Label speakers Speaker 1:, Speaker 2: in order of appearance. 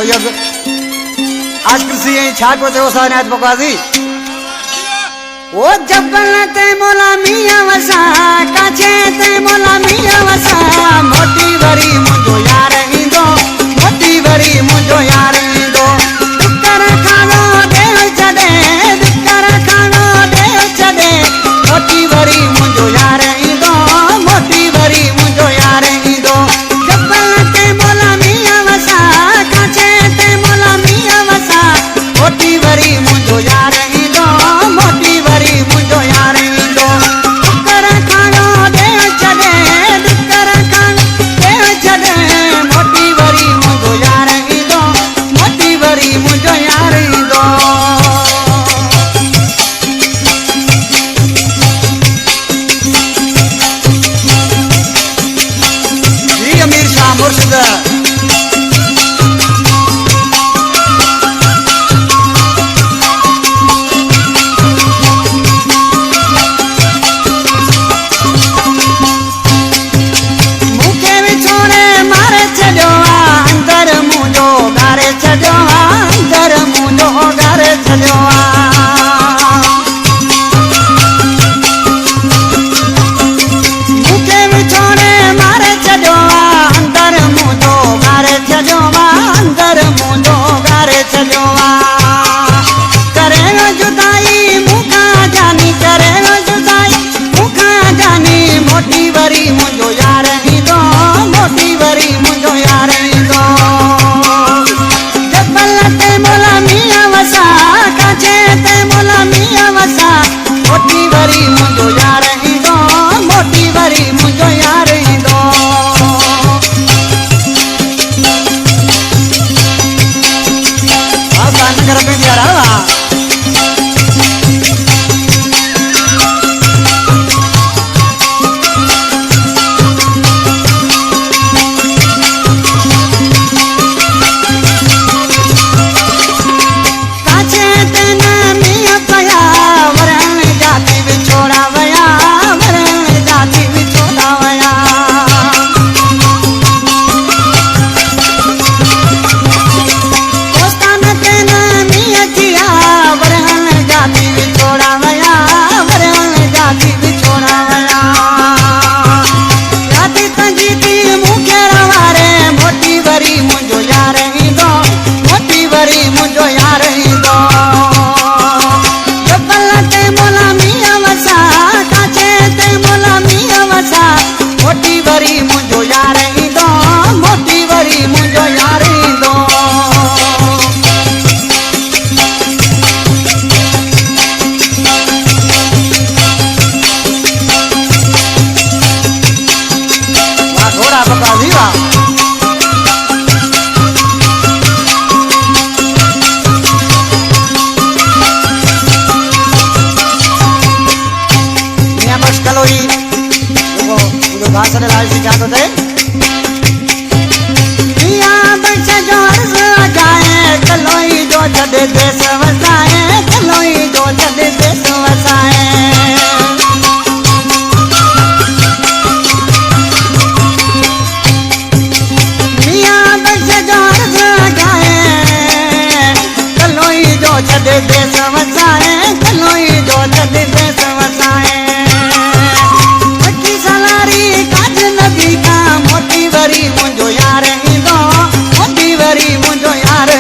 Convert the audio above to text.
Speaker 1: सैयद आज कृषि छाट होते हो सानात बकवासी ओ जबल ते मोला मिया वसा काचे ते मोला मिया वसा मोटी भरी मुझो यार इंदो मोटी भरी मुझो यार इंदो दुकर खानो देव चदे दुकर खानो देव चदे मोटी भरी मुझो यार इंदो मोटी भरी मुझो यार इंदो जबल ते मोला मिया वसा काचे ते मोला मिया वसा मोटी भरी मुझो यार इंदो मोटी भरी मुझो यार इंदो दुकर खानो देव चदे दुकर खानो देव चदे मोटी भरी मुझो यार इंदो मोटी भरी मुझो यार इंदो जी अमीर शाह मुर्शिद मोटी भरी मुझो यार इंदो मोटी भरी मुझो यार इंदो जबल ते मोला मिया वसा काचे ते मोला मिया वसा मोटी भरी मुझो यार इंदो मोटी भरी मुझो यार इंदो आसान कर पे यार मुझो यार इंदो जबल ते मोला मिया वसा काचे ते मोला मिया वसा मोटी भरी मुझो यार इंदो मोटी भरी मुझो यार इंदो वाह घोड़ा बका जीवा कलोई देखो मुझे भाषा ने लाल से क्या तो थे मिया बच्चे जो अर्ज़ लगाए कलोई जो चढ़े देश वसाए कलोई जो चढ़े देश वसाए मिया बच्चे जो अर्ज़ लगाए कलोई जो चढ़े देश वसाए कलोई जो चढ़े देश वसाए मोटी भरी मुझो यार इंदो मोटी भरी मुझो यार